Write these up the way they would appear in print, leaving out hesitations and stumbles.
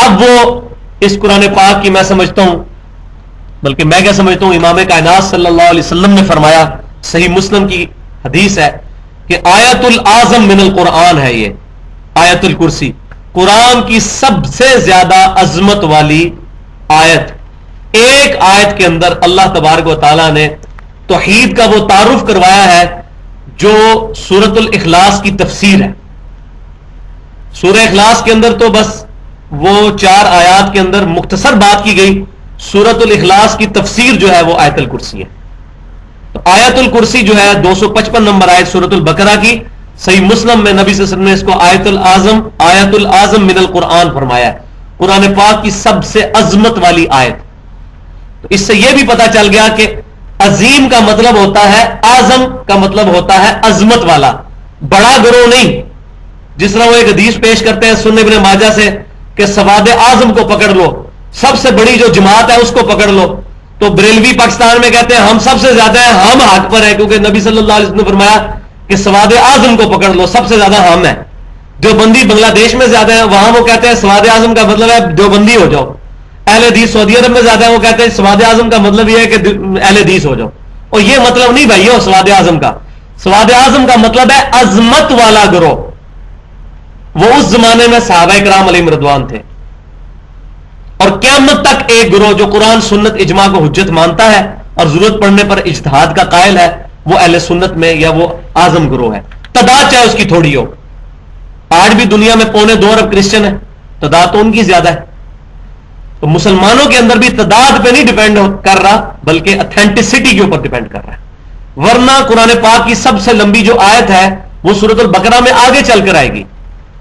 اب وہ اس قرآن پاک کی میں سمجھتا ہوں، بلکہ میں کیا سمجھتا ہوں، امام کائنات صلی اللہ علیہ وسلم نے فرمایا، صحیح مسلم کی حدیث ہے کہ آیت العظم من القرآن ہے یہ آیت الکرسی، قرآن کی سب سے زیادہ عظمت والی آیت۔ ایک آیت کے اندر اللہ تبارک و تعالیٰ نے توحید کا وہ تعارف کروایا ہے جو سورۃ الاخلاص کی تفسیر ہے۔ سورہ اخلاص کے اندر تو بس وہ 4 آیات کے اندر مختصر بات کی گئی، سورۃ الاخلاص کی تفسیر جو ہے وہ آیت الکرسی ہے۔ تو آیت الکرسی جو ہے 255 نمبر آیت سورۃ البقرہ کی، صحیح مسلم میں نبی صلی اللہ علیہ وسلم نے اس کو آیت العظم من القرآن فرمایا ہے، قرآن پاک کی سب سے عظمت والی آیت۔ تو اس سے یہ بھی پتا چل گیا کہ عظیم کا مطلب ہوتا ہے، اعظم کا مطلب ہوتا ہے عظمت والا، بڑا گروہ نہیں۔ جس طرح وہ ایک حدیث پیش کرتے ہیں سنن ابن ماجہ سے کہ سواد اعظم کو پکڑ لو، سب سے بڑی جو جماعت ہے اس کو پکڑ لو، تو بریلوی پاکستان میں کہتے ہیں ہم سب سے زیادہ ہیں، ہم حق پر ہیں، کیونکہ نبی صلی اللہ علیہ وسلم نے فرمایا کہ سواد اعظم کو پکڑ لو، سب سے زیادہ ہم ہیں۔ جو بندی بنگلہ دیش میں زیادہ ہیں، وہاں وہ کہتے ہیں سواد اعظم کا مطلب ہے جو بندی ہو جاؤ۔ اہل حدیث سعودی عرب میں زیادہ ہیں، وہ کہتے ہیں سواد اعظم کا مطلب یہ ہے کہ اہل حدیث ہو جاؤ، اور یہ مطلب نہیں بھائی ہو سواد اعظم کا۔ سواد اعظم کا مطلب ہے عظمت والا گروہ۔ وہ اس زمانے میں صحابہ کرام علیہم رضوان تھے، اور قیامت تک ایک گروہ جو قرآن سنت اجماع کو حجت مانتا ہے اور ضرورت پڑنے پر اجتہاد کا قائل ہے، وہ اہل سنت میں یا وہ اعظم گروہ ہے، تعداد چاہے اس کی تھوڑی ہو۔ آج بھی دنیا میں 2.25 ارب کرسچن ہیں، تعداد تو ان کی زیادہ ہے۔ تو مسلمانوں کے اندر بھی تعداد پہ نہیں ڈیپینڈ کر رہا، بلکہ اتھینٹسٹی کے اوپر ڈیپینڈ کر رہا ہے۔ ورنہ قرآن پاک کی سب سے لمبی جو آیت ہے وہ سورۃ البقرہ میں آگے چل کر آئے گی۔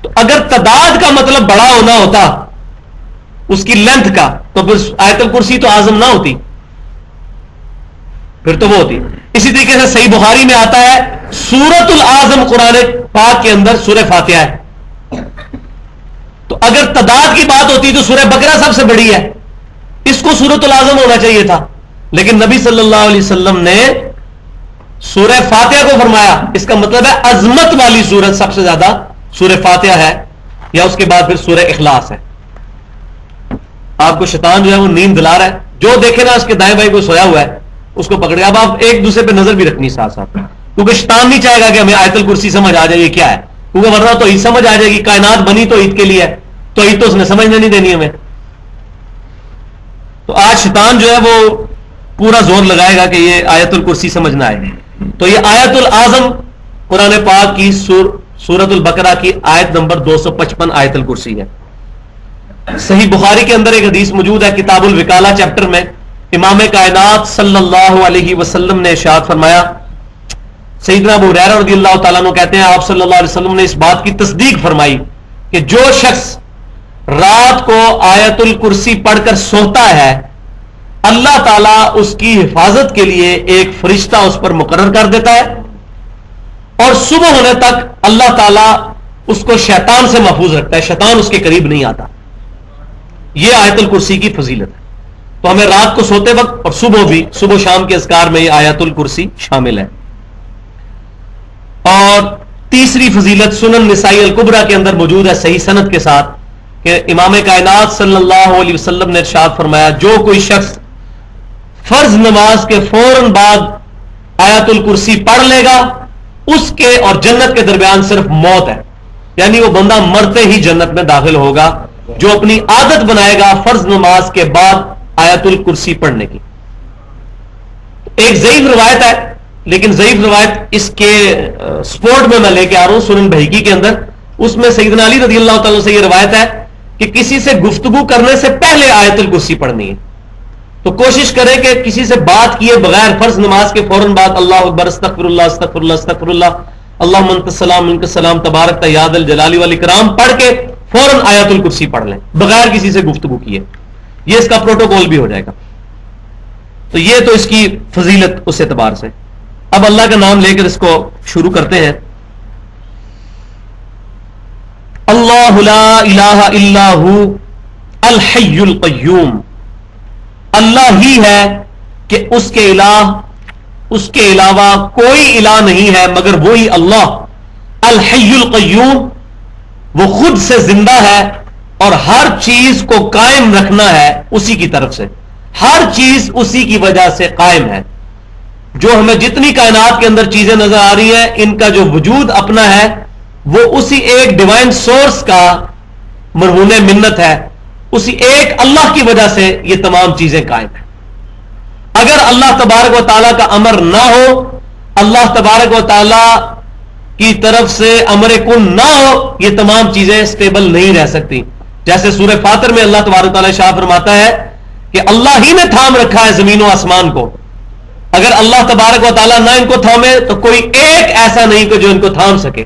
تو اگر تعداد کا مطلب بڑا ہونا ہوتا اس کی لینتھ کا، تو پھر آیت الکرسی تو اعظم نہ ہوتی، پھر تو وہ ہوتی۔ اسی طریقے سے صحیح بخاری میں آتا ہے سورۃ العظم قرآن پاک کے اندر سورہ فاتحہ ہے۔ تو اگر تعداد کی بات ہوتی تو سورہ بقرہ سب سے بڑی ہے، اس کو سورۃ العظم ہونا چاہیے تھا، لیکن نبی صلی اللہ علیہ وسلم نے سورہ فاتحہ کو فرمایا۔ اس کا مطلب ہے عظمت والی سورت سب سے زیادہ سورہ فاتحہ ہے، یا اس کے بعد پھر سورہ اخلاص ہے۔ آپ کو شیطان جو ہے وہ نیند دلا رہا ہے، جو دیکھے نا اس کے دائیں بائیں کو سویا ہوا ہے اس کو پکڑے۔ اب آپ ایک دوسرے پہ نظر بھی رکھنی ساتھ ساتھ، کیونکہ شیطان نہیں چاہے گا کہ ہمیں آیت الکرسی سمجھ آ جائے گی کیا ہے، کیونکہ ورنہ تو عید سمجھ آ جائے گی، کائنات بنی تو عید کے لیے ہے، تو عید تو اس نے سمجھنے نہیں دینی ہمیں۔ تو آج شیطان جو ہے وہ پورا زور لگائے گا کہ یہ آیت الکرسی سمجھنا آئے۔ تو یہ آیت العظم قرآن پاک کی سورۃ البقرہ کی آیت نمبر 255 آیت الکرسی ہے۔ صحیح بخاری کے اندر ایک حدیث موجود ہے کتاب الوکالہ چیپٹر میں، امام کائنات صلی اللہ علیہ وسلم نے ارشاد فرمایا، سیدنا ابو ہریرہ رضی اللہ تعالیٰ عنہ کہتے ہیں آپ صلی اللہ علیہ وسلم نے اس بات کی تصدیق فرمائی کہ جو شخص رات کو آیت الکرسی پڑھ کر سوتا ہے، اللہ تعالیٰ اس کی حفاظت کے لیے ایک فرشتہ اس پر مقرر کر دیتا ہے، اور صبح ہونے تک اللہ تعالیٰ اس کو شیطان سے محفوظ رکھتا ہے، شیطان اس کے قریب نہیں آتا۔ یہ آیت الکرسی کی فضیلت ہے۔ تو ہمیں رات کو سوتے وقت اور صبح بھی، صبح و شام کے اذکار میں یہ آیت الکرسی شامل ہے۔ اور تیسری فضیلت سنن نسائی الکبریٰ کے اندر موجود ہے صحیح سند کے ساتھ کہ امام کائنات صلی اللہ علیہ وسلم نے ارشاد فرمایا، جو کوئی شخص فرض نماز کے فوراً بعد آیت الکرسی پڑھ لے گا، اس کے اور جنت کے درمیان صرف موت ہے، یعنی وہ بندہ مرتے ہی جنت میں داخل ہوگا جو اپنی عادت بنائے گا فرض نماز کے بعد آیت الکرسی پڑھنے کی۔ ایک ضعیف روایت ہے، لیکن ضعیف روایت اس کے سپورٹ میں لے کے آ رہا ہوں سنن بہیقی کے اندر، اس میں سیدنا علی رضی اللہ تعالیٰ سے یہ روایت ہے کہ کسی سے گفتگو کرنے سے پہلے آیت الکرسی پڑھنی ہے۔ تو کوشش کریں کہ کسی سے بات کیے بغیر فرض نماز کے فوراً بعد اللہ اکبر استغفر اللہ استغفر اللہ استغفر اللہ اللہم انت السلام منک السلام تبارک یا ذا الجلال والاکرام پڑھ کے فوراً آیت الکرسی پڑھ لیں بغیر کسی سے گفتگو کیے، یہ اس کا پروٹوکول بھی ہو جائے گا۔ تو یہ تو اس کی فضیلت اس اعتبار سے۔ اب اللہ کا نام لے کر اس کو شروع کرتے ہیں۔ اللہ لا الہ الا ہو الحی القیوم، اللہ ہی ہے کہ اس کے علاوہ کوئی الہ نہیں ہے مگر وہی اللہ، الحی القیوم، وہ خود سے زندہ ہے اور ہر چیز کو قائم رکھنا ہے اسی کی طرف سے. ہر چیز اسی کی وجہ سے قائم ہے. جو ہمیں جتنی کائنات کے اندر چیزیں نظر آ رہی ہیں ان کا جو وجود اپنا ہے وہ اسی ایک ڈیوائن سورس کا مرہون منت ہے. اسی ایک اللہ کی وجہ سے یہ تمام چیزیں قائم ہیں. اگر اللہ تبارک و تعالیٰ کا امر نہ ہو, اللہ تبارک و تعالیٰ کی طرف سے امر کن نہ ہو, یہ تمام چیزیں سٹیبل نہیں رہ سکتی. جیسے سورہ فاطر میں اللہ تبارک و تعالیٰ شاہ فرماتا ہے کہ اللہ ہی نے تھام رکھا ہے زمین و آسمان کو. اگر اللہ تبارک و تعالیٰ نہ ان کو تھامے تو کوئی ایک ایسا نہیں کہ جو ان کو تھام سکے.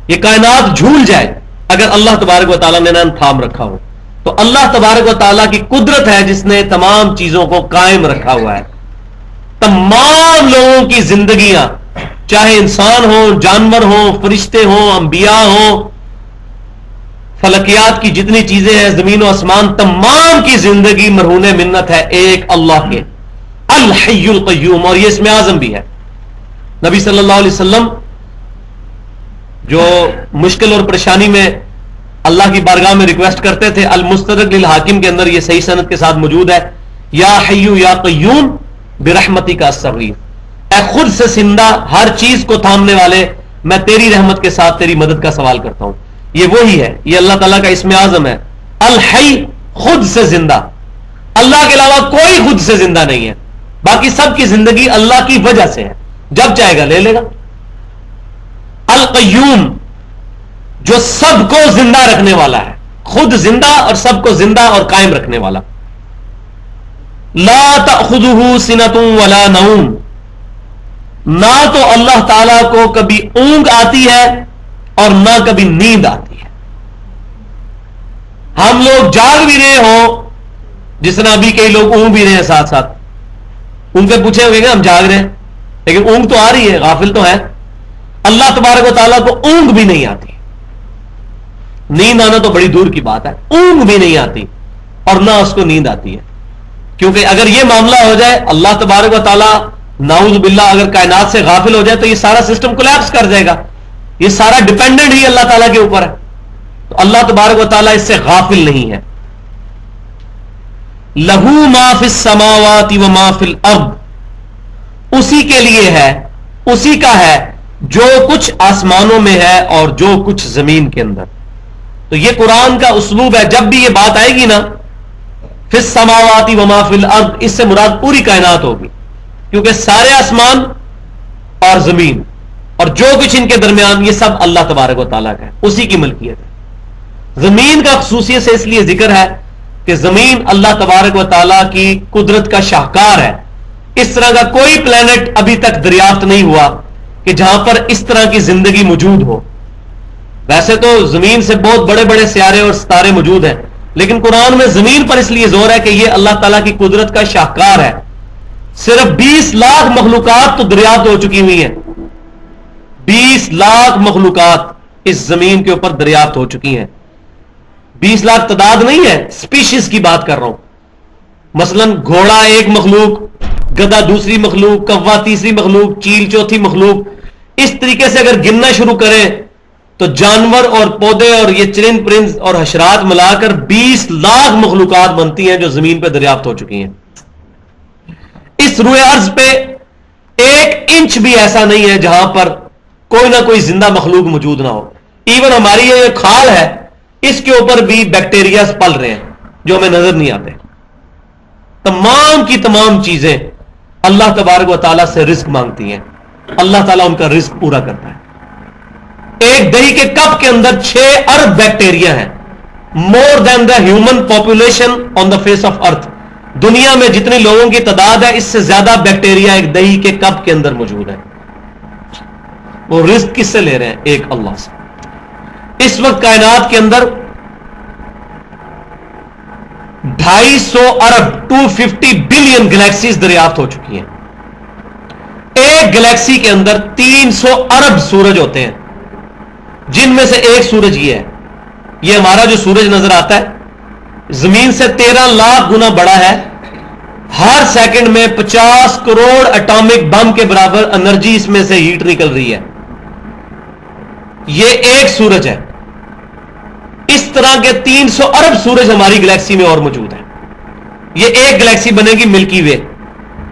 یہ کائنات جھول جائے اگر اللہ تبارک و تعالیٰ نے نہ تھام رکھا ہو. تو اللہ تبارک و تعالیٰ کی قدرت ہے جس نے تمام چیزوں کو قائم رکھا ہوا ہے. تمام لوگوں کی زندگیاں, چاہے انسان ہوں, جانور ہوں, فرشتے ہوں, انبیاء ہوں, فلکیات کی جتنی چیزیں ہیں, زمین و آسمان, تمام کی زندگی مرہون منت ہے ایک اللہ کے, الحی القیوم. اور یہ اسم اعظم بھی ہے. نبی صلی اللہ علیہ وسلم جو مشکل اور پریشانی میں اللہ کی بارگاہ میں ریکویسٹ کرتے تھے, المستدرک للحاکم کے اندر یہ صحیح سند کے ساتھ موجود ہے, یا حیو یا قیوم برحمتی کا استغیث, اے خود سے زندہ ہر چیز کو تھامنے والے, میں تیری رحمت کے ساتھ تیری مدد کا سوال کرتا ہوں. یہ وہی ہے, یہ اللہ تعالیٰ کا اسم اعظم ہے, الحی, خود سے زندہ. اللہ کے علاوہ کوئی خود سے زندہ نہیں ہے, باقی سب کی زندگی اللہ کی وجہ سے ہے, جب چاہے گا لے لے گا. القیوم, جو سب کو زندہ رکھنے والا ہے, خود زندہ اور سب کو زندہ اور قائم رکھنے والا. لا تأخذہ سنۃ ولا نوم, نہ تو اللہ تعالیٰ کو کبھی اونگ آتی ہے اور نہ کبھی نیند آتی ہے. ہم لوگ جاگ بھی رہے ہوں, جس طرح ابھی کئی لوگ اونگ بھی رہے ہیں ساتھ ساتھ, ان سے پوچھے ہوئے کہ ہم جاگ رہے ہیں لیکن اونگ تو آ رہی ہے, غافل تو ہے. اللہ تبارک و تعالیٰ کو اونگ بھی نہیں آتی. نیند آنا تو بڑی دور کی بات ہے, اونگ بھی نہیں آتی اور نہ اس کو نیند آتی ہے. کیونکہ اگر یہ معاملہ ہو جائے, اللہ تبارک و تعالیٰ نعوذ باللہ اگر کائنات سے غافل ہو جائے تو یہ سارا سسٹم کولیپس کر جائے گا. یہ سارا ڈیپینڈنٹ ہی اللہ تعالیٰ کے اوپر ہے. تو اللہ تبارک و تعالیٰ اس سے غافل نہیں ہے. لہو ما فی السماوات و ما فی الارض, اسی کے لیے ہے, اسی کا ہے جو کچھ آسمانوں میں ہے اور جو کچھ زمین کے اندر. تو یہ قرآن کا اسلوب ہے, جب بھی یہ بات آئے گی نا فی السماوات و ما فی الارض, اس سے مراد پوری کائنات ہوگی, کیونکہ سارے آسمان اور زمین اور جو کچھ ان کے درمیان یہ سب اللہ تبارک و تعالیٰ کا ہے, اسی کی ملکیت ہے. زمین کا خصوصیت سے اس لیے ذکر ہے کہ زمین اللہ تبارک و تعالیٰ کی قدرت کا شاہکار ہے. اس طرح کا کوئی پلانٹ ابھی تک دریافت نہیں ہوا کہ جہاں پر اس طرح کی زندگی موجود ہو. ویسے تو زمین سے بہت بڑے بڑے سیارے اور ستارے موجود ہیں, لیکن قرآن میں زمین پر اس لیے زور ہے کہ یہ اللہ تعالیٰ کی قدرت کا شاہکار ہے. صرف 20 لاکھ مخلوقات تو دریافت ہو چکی ہوئی ہیں, 20 لاکھ مخلوقات اس زمین کے اوپر دریافت ہو چکی ہیں. 20 لاکھ تعداد نہیں ہے, سپیشیز کی بات کر رہا ہوں. مثلا گھوڑا ایک مخلوق, گدھا دوسری مخلوق, کوا تیسری مخلوق, چیل چوتھی مخلوق. اس طریقے سے اگر گننا شروع کریں تو جانور اور پودے اور یہ چرند پرند اور حشرات ملا کر 20 لاکھ مخلوقات بنتی ہیں جو زمین پہ دریافت ہو چکی ہیں. اس روئے ارض پہ 1 انچ بھی ایسا نہیں ہے جہاں پر کوئی نہ کوئی زندہ مخلوق موجود نہ ہو. ایون ہماری یہ کھال ہے, اس کے اوپر بھی بیکٹیریا پل رہے ہیں جو ہمیں نظر نہیں آتے. تمام کی تمام چیزیں اللہ تبارک و تعالیٰ سے رزق مانگتی ہیں, اللہ تعالیٰ ان کا رزق پورا کرتا ہے. ایک دہی کے کپ کے اندر 6 ارب بیکٹیریا ہیں, more than the human population on the face of earth. دنیا میں جتنے لوگوں کی تعداد ہے اس سے زیادہ بیکٹیریا ایک دہی کے کپ کے اندر موجود ہے. وہ رزق کس سے لے رہے ہیں؟ ایک اللہ سے. اس وقت کائنات کے اندر 250 ارب 250 بلین گلیکسیز دریافت ہو چکی ہیں. ایک گلیکسی کے اندر 300 ارب سورج ہوتے ہیں, جن میں سے ایک سورج یہ ہے. یہ ہمارا جو سورج نظر آتا ہے زمین سے 13 لاکھ گنا بڑا ہے. ہر سیکنڈ میں 50 کروڑ اٹامک بم کے برابر انرجی اس میں سے ہیٹ نکل رہی ہے. یہ ایک سورج ہے. اس طرح کے 300 ارب سورج ہماری گلیکسی میں اور موجود ہیں. یہ ایک گلیکسی بنے گی ملکی وے،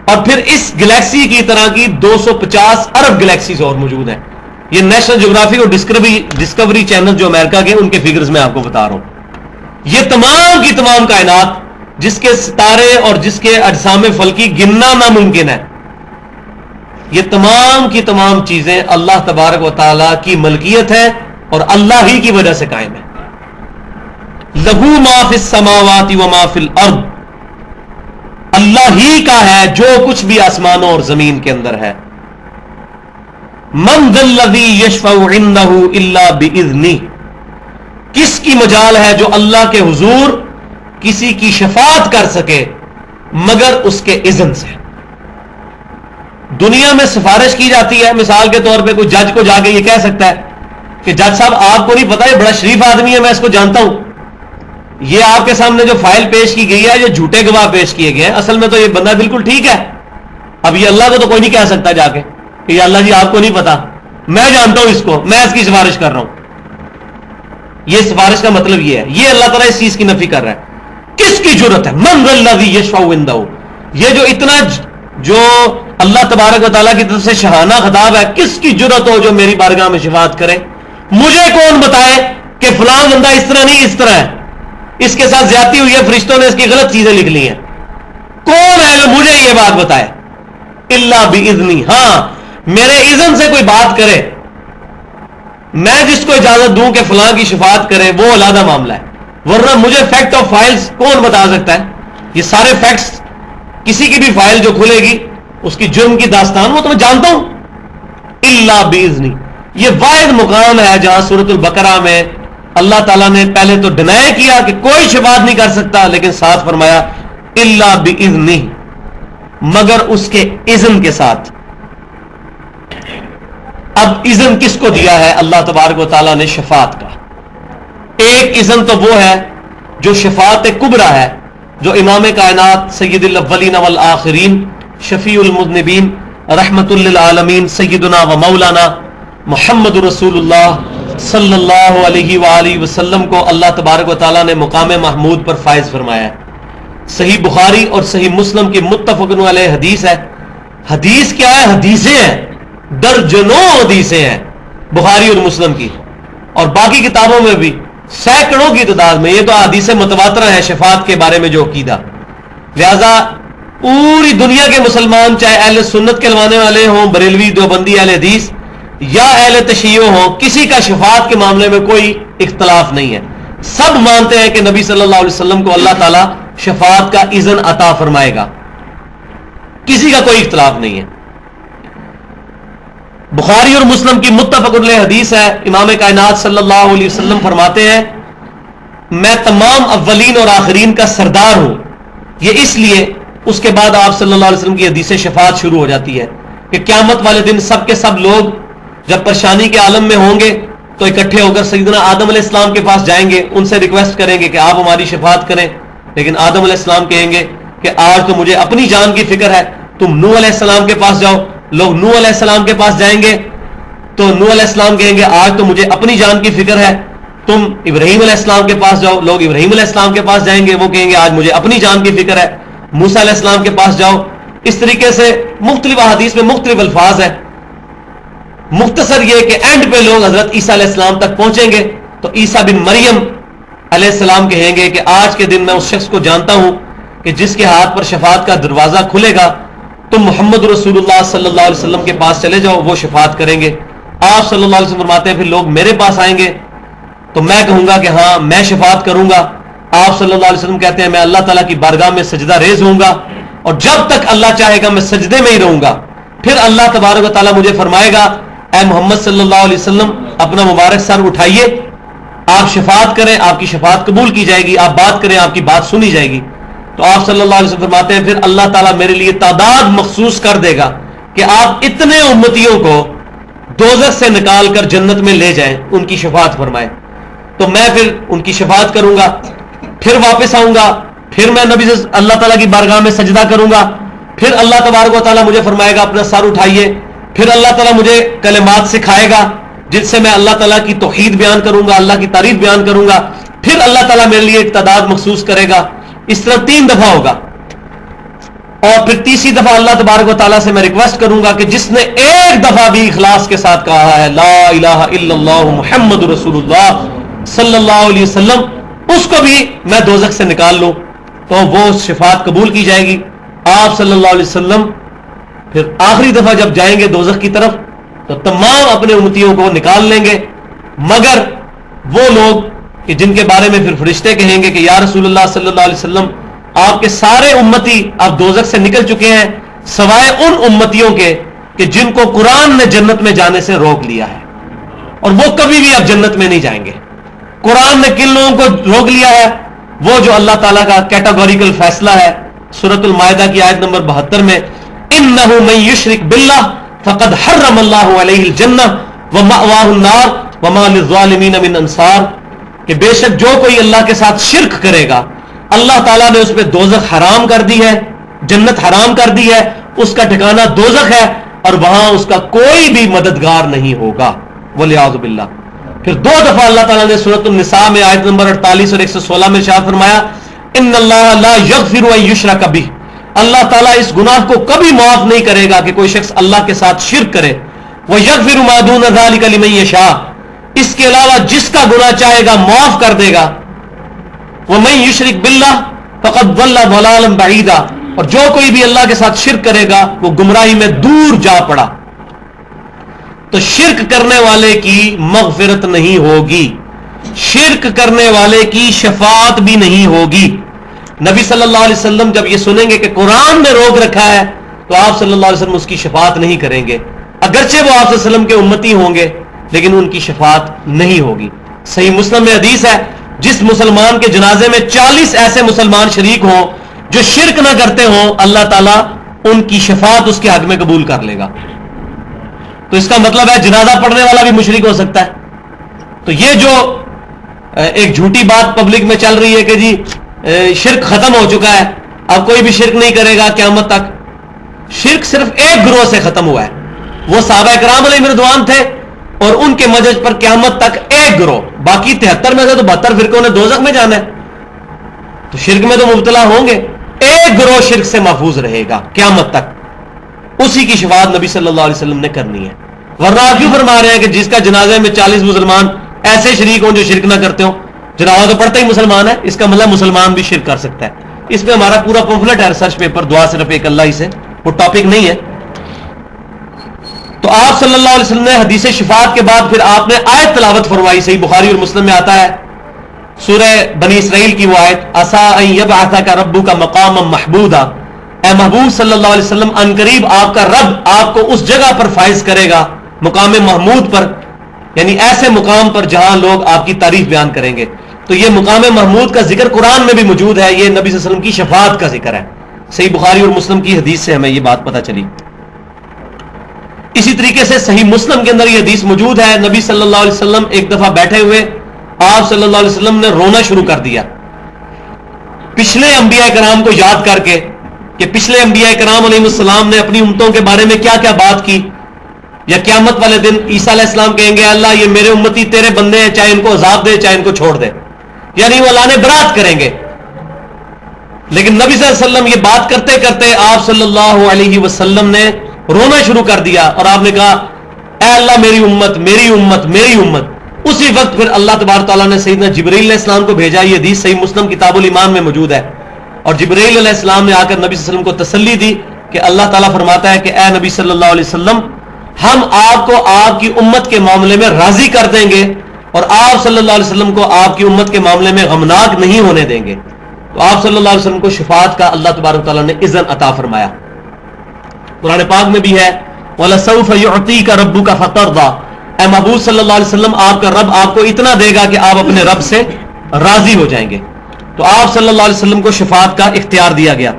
اور پھر اس گلیکسی کی طرح کی 250 ارب گلیکسیز اور موجود ہیں. یہ نیشنل جغرافی اور ڈسکوری چینل جو امریکہ کے، ان کے فگرز میں آپ کو بتا رہا ہوں. یہ تمام کی تمام کائنات جس کے ستارے اور جس کے اجسام فلکی گننا ناممکن ہے، یہ تمام کی تمام چیزیں اللہ تبارک و تعالی کی ملکیت ہے اور اللہ ہی کی وجہ سے قائم ہے. لہو ما فی السماوات و ما فی الارض، اللہ ہی کا ہے جو کچھ بھی آسمانوں اور زمین کے اندر ہے. من ذا الذی یشفع عندہ الا باذنہ، کس کی مجال ہے جو اللہ کے حضور کسی کی شفاعت کر سکے مگر اس کے اذن سے. دنیا میں سفارش کی جاتی ہے، مثال کے طور پہ کوئی جج کو جا کے یہ کہہ سکتا ہے کہ جج صاحب آپ کو نہیں پتا یہ بڑا شریف آدمی ہے، میں اس کو جانتا ہوں، یہ آپ کے سامنے جو فائل پیش کی گئی ہے یہ جھوٹے گواہ پیش کیے گئے ہیں، اصل میں تو یہ بندہ بالکل ٹھیک ہے. اب یہ اللہ کو تو کوئی نہیں کہہ سکتا جا کے کہ یہ اللہ جی آپ کو نہیں پتا، میں جانتا ہوں اس کو، میں اس کی سفارش کر رہا ہوں. یہ سفارش کا مطلب یہ ہے، یہ اللہ تعالیٰ اس چیز کی نفی کر رہا ہے. کس کی جرت ہے؟ من ذا الذی یشفع عندہ، یہ جو اتنا جو اللہ تبارک و تعالیٰ کی طرف سے شہانہ خطاب ہے، کس کی جرت ہو جو میری بارگاہ میں شفاعت کرے؟ مجھے کون بتائے کہ فلاں بندہ اس طرح نہیں اس طرح ہے، اس کے ساتھ زیادتی ہوئی ہے، فرشتوں نے اس کی غلط چیزیں لکھ لی ہیں. کون ہے جو مجھے یہ بات بتائے؟ الا باذنی، ہاں میرے اذن سے کوئی بات کرے، میں جس کو اجازت دوں کہ فلاں کی شفاعت کرے وہ علیحدہ معاملہ ہے، ورنہ مجھے فیکٹ آف فائلز کون بتا سکتا ہے؟ یہ سارے فیکٹس، کسی کی بھی فائل جو کھلے گی اس کی جرم کی داستان وہ تو میں جانتا ہوں. الا باذنی، یہ واحد مقام ہے جہاں سورۃ البقرہ میں اللہ تعالیٰ نے پہلے تو ڈینائی کیا کہ کوئی شفاعت نہیں کر سکتا، لیکن ساتھ فرمایا الا باذنہ، مگر اس کے اذن کے ساتھ. اب اذن کس کو دیا ہے اللہ تبارک و تعالیٰ نے؟ شفاعت کا. ایک اذن تو وہ ہے جو شفاعت کبریٰ ہے، جو امام کائنات سید الاولین والآخرین شفیع المذنبین رحمت للعالمین سیدنا و مولانا محمد رسول اللہ صلی اللہ علیہ وآلہ وسلم کو اللہ تبارک و تعالیٰ نے مقام محمود پر فائز فرمایا ہے. صحیح بخاری اور صحیح مسلم کی متفق علیہ حدیث ہے. حدیث کیا ہے؟ حدیثیں ہیں، درجنوں حدیثیں ہیں بخاری اور مسلم کی، اور باقی کتابوں میں بھی سینکڑوں کی تعداد میں. یہ تو حدیث متواترہ ہیں شفاعت کے بارے میں جو عقیدہ. لہذا پوری دنیا کے مسلمان، چاہے اہل سنت کہلوانے والے ہوں، بریلوی، دیوبندی، اہل حدیث یا اہل تشیع ہوں، کسی کا شفاعت کے معاملے میں کوئی اختلاف نہیں ہے. سب مانتے ہیں کہ نبی صلی اللہ علیہ وسلم کو اللہ تعالیٰ شفاعت کا اذن عطا فرمائے گا، کسی کا کوئی اختلاف نہیں ہے. بخاری اور مسلم کی متفق علیہ حدیث ہے، امام کائنات صلی اللہ علیہ وسلم فرماتے ہیں میں تمام اولین اور آخرین کا سردار ہوں. یہ اس لیے اس کے بعد آپ صلی اللہ علیہ وسلم کی حدیث شفاعت شروع ہو جاتی ہے کہ قیامت والے دن سب کے سب لوگ جب پریشانی کے عالم میں ہوں گے تو اکٹھے ہو کر سیدنا آدم علیہ السلام کے پاس جائیں گے، ان سے ریکویسٹ کریں گے کہ آپ ہماری شفاعت کریں. لیکن آدم علیہ السلام کہیں گے کہ آج تو مجھے اپنی جان کی فکر ہے، تم نوح علیہ السلام کے پاس جاؤ. لوگ نوح علیہ السلام کے پاس جائیں گے تو نوح علیہ السلام کہیں گے آج تو مجھے اپنی جان کی فکر ہے. تم ابراہیم علیہ السلام کے پاس جاؤ، لوگ ابراہیم علیہ السلام کے پاس جائیں گے، وہ کہیں گے آج مجھے اپنی جان کی فکر ہے. موسیٰ علیہ السلام کے پاس جاؤ. اس طریقے سے مختلف احادیث میں مختلف الفاظ ہیں. مختصر یہ کہ اینڈ پہ لوگ حضرت عیسیٰ علیہ السلام تک پہنچیں گے تو عیسیٰ بن مریم علیہ السلام کہیں گے کہ آج کے دن میں اس شخص کو جانتا ہوں کہ جس کے ہاتھ پر شفاعت کا دروازہ کھلے گا، تم محمد رسول اللہ صلی اللہ علیہ وسلم کے پاس چلے جاؤ، وہ شفاعت کریں گے. آپ صلی اللہ علیہ وسلم فرماتے ہیں پھر لوگ میرے پاس آئیں گے تو میں کہوں گا کہ ہاں میں شفاعت کروں گا. آپ صلی اللہ علیہ وسلم کہتے ہیں میں اللہ تعالیٰ کی بارگاہ میں سجدہ ریز ہوں گا اور جب تک اللہ چاہے گا میں سجدے میں ہی رہوں گا. پھر اللہ تبارک و تعالیٰ مجھے فرمائے گا اے محمد صلی اللہ علیہ وسلم اپنا مبارک سر اٹھائیے، آپ شفاعت کریں، آپ کی شفاعت قبول کی جائے گی، آپ بات کریں، آپ کی بات سنی جائے گی. تو آپ صلی اللہ علیہ وسلم فرماتے ہیں پھر اللہ تعالیٰ میرے لیے تعداد مخصوص کر دے گا کہ آپ اتنے امتیوں کو دوزخ سے نکال کر جنت میں لے جائیں، ان کی شفاعت فرمائیں. تو میں پھر ان کی شفاعت کروں گا، پھر واپس آؤں گا، پھر میں نبی سے اللہ تعالیٰ کی بارگاہ میں سجدہ کروں گا. پھر اللہ تبارک و تعالیٰ مجھے فرمائے گا اپنا سر اٹھائیے. پھر اللہ تعالیٰ مجھے کلمات سکھائے گا جن سے میں اللہ تعالیٰ کی توحید بیان کروں گا، اللہ کی تعریف بیان کروں گا. پھر اللہ تعالیٰ میرے لیے ایک تعداد مخصوص کرے گا. اس طرح 3 دفعہ ہوگا. اور پھر تیسری دفعہ اللہ تبارک و تعالیٰ سے میں ریکویسٹ کروں گا کہ جس نے ایک دفعہ بھی اخلاص کے ساتھ کہا ہے لا الہ الا اللہ محمد رسول اللہ صلی اللہ علیہ وسلم، اس کو بھی میں دوزخ سے نکال لوں تو وہ شفاعت قبول کی جائے گی. آپ صلی اللہ علیہ وسلم پھر آخری دفعہ جب جائیں گے دوزخ کی طرف تو تمام اپنے امتیوں کو نکال لیں گے، مگر وہ لوگ کہ جن کے بارے میں پھر فرشتے کہیں گے کہ یا رسول اللہ صلی اللہ علیہ وسلم آپ کے سارے امتی اب دوزخ سے نکل چکے ہیں سوائے ان امتیوں کے کہ جن کو قرآن نے جنت میں جانے سے روک لیا ہے، اور وہ کبھی بھی اب جنت میں نہیں جائیں گے. قرآن نے کن لوگوں کو روک لیا ہے؟ وہ جو اللہ تعالیٰ کا کیٹاگوریکل فیصلہ ہے سورۃ المائدہ کی آیت نمبر 72 میں انہ من یشرک باللہ فقد حرم اللہ علیہ الجنہ ومأواہ النار وما للظالمین من انصار، کہ بے شک جو کوئی اللہ کے ساتھ شرک کرے گا اللہ تعالیٰ نے اس پہ دوزخ حرام کر دی ہے، جنت حرام کر دی ہے، اس کا ٹھکانہ دوزخ ہے اور وہاں اس کا کوئی بھی مددگار نہیں ہوگا والعیاذ باللہ. پھر 2 دفعہ اللہ تعالیٰ نے سورۃ النساء میں آیت نمبر 48 اور 116 میں ارشاد فرمایا ان اللہ لا یغفر ان یشرک بہ، اللہ تعالیٰ اس گناہ کو کبھی معاف نہیں کرے گا کہ کوئی شخص اللہ کے ساتھ شرک کرے. ویغفر ما دون ذلک لمن یشاء، اس کے علاوہ جس کا گناہ چاہے گا معاف کر دے گا. ومن یشرک باللہ فقد ضل ضلالا بعیدا، اور جو کوئی بھی اللہ کے ساتھ شرک کرے گا وہ گمراہی میں دور جا پڑا. تو شرک کرنے والے کی مغفرت نہیں ہوگی، شرک کرنے والے کی شفاعت بھی نہیں ہوگی. نبی صلی اللہ علیہ وسلم جب یہ سنیں گے کہ قرآن نے روک رکھا ہے تو آپ صلی اللہ علیہ وسلم اس کی شفاعت نہیں کریں گے، اگرچہ وہ آپ صلی اللہ علیہ وسلم کے امتی ہوں گے لیکن ان کی شفاعت نہیں ہوگی. صحیح مسلم میں حدیث ہے جس مسلمان کے جنازے میں 40 ایسے مسلمان شریک ہوں جو شرک نہ کرتے ہوں اللہ تعالیٰ ان کی شفاعت اس کے حق میں قبول کر لے گا. تو اس کا مطلب ہے جنازہ پڑھنے والا بھی مشرک ہو سکتا ہے. تو یہ جو ایک جھوٹی بات پبلک میں چل رہی ہے کہ جی شرک ختم ہو چکا ہے اب کوئی بھی شرک نہیں کرے گا قیامت تک، شرک صرف ایک گروہ سے ختم ہوا ہے، وہ صحابہ کرام علیہ رضوان تھے اور ان کے مجلس پر قیامت تک ایک گروہ، باقی 73 میں سے تو 72 فرقوں نے دوزخ میں جانا ہے، تو شرک میں تو مبتلا ہوں گے. ایک گروہ شرک سے محفوظ رہے گا قیامت تک، اسی کی شفاعت نبی صلی اللہ علیہ وسلم نے کرنی ہے. ورنہ آپ کیوں فرما رہے ہیں کہ جس کا جنازے میں 40 مسلمان ایسے شریک ہوں جو شرک نہ کرتے ہوں؟ جنازہ تو پڑھتا ہی مسلمان ہے، اس کا مطلب مسلمان بھی شرک کر سکتا ہے. اس میں ہمارا پورا پمفلٹ ہے ریسرچ پیپر، دعا صرف ایک اللہ ہی سے، وہ ٹاپک نہیں ہے. تو آپ صلی اللہ علیہ وسلم نے حدیث شفاعت کے بعد پھر آپ نے آیت تلاوت فرمائی. صحیح بخاری اور مسلم میں آتا ہے سورہ بنی اسرائیل کی وہ آیت عسیٰ ان یبعثک ربک مقاما محمودا، اے محبوب صلی اللہ علیہ وسلم ان قریب آپ کا رب آپ کو اس جگہ پر فائز کرے گا مقام محمود پر، یعنی ایسے مقام پر جہاں لوگ آپ کی تعریف بیان کریں گے. تو یہ مقام محمود کا ذکر قرآن میں بھی موجود ہے، یہ نبی صلی اللہ علیہ وسلم کی شفاعت کا ذکر ہے. صحیح بخاری اور مسلم کی حدیث سے ہمیں یہ بات پتہ چلی. اسی طریقے سے صحیح مسلم کے اندر یہ حدیث موجود ہے، نبی صلی اللہ علیہ وسلم ایک دفعہ بیٹھے ہوئے آپ صلی اللہ علیہ وسلم نے رونا شروع کر دیا پچھلے انبیاء کرام کو یاد کر کے کہ پچھلے انبیاء کرام علیہ السلام نے اپنی امتوں کے بارے میں کیا کیا بات کی. یا قیامت والے دن عیسیٰ علیہ السلام کہیں گے اللہ یہ میرے امتی تیرے بندے ہیں، چاہے ان کو عذاب دے چاہے ان کو چھوڑ دے، یعنی وہ اللہ نے برات کریں گے. لیکن نبی صلی اللہ علیہ وسلم یہ بات کرتے کرتے آپ صلی اللہ علیہ وسلم نے رونا شروع کر دیا اور آپ نے کہا اے اللہ میری امت میری امت میری امت. اسی وقت پھر اللہ تبارک تعالیٰ نے سیدنا جبرائیل علیہ السلام کو بھیجا. یہ حدیث صحیح مسلم کتاب الایمان میں موجود ہے. اور جبرائیل علیہ السلام نے آ کر نبی صلی اللہ علیہ وسلم کو تسلی دی کہ اللہ تعالیٰ فرماتا ہے کہ اے نبی صلی اللہ علیہ وسلم ہم آپ کو آپ کی امت کے معاملے میں راضی کر دیں گے اور آپ صلی اللہ علیہ وسلم کو آپ کی امت کے معاملے میں غمناک نہیں ہونے دیں گے. تو آپ صلی اللہ علیہ وسلم کو شفاعت کا اللہ تبارک تعالیٰ نے اذن عطا فرمایا. قرآن پاک میں بھی ہے وَلَسَوْفَ يُعْطِيكَ رَبُّكَ فَتَرْضَىٰ، اے محبوب صلی اللہ علیہ وسلم آپ کا رب آپ کو اتنا دے گا کہ آپ اپنے رب سے راضی ہو جائیں گے. تو آپ صلی اللہ علیہ وسلم کو شفاعت کا اختیار دیا گیا.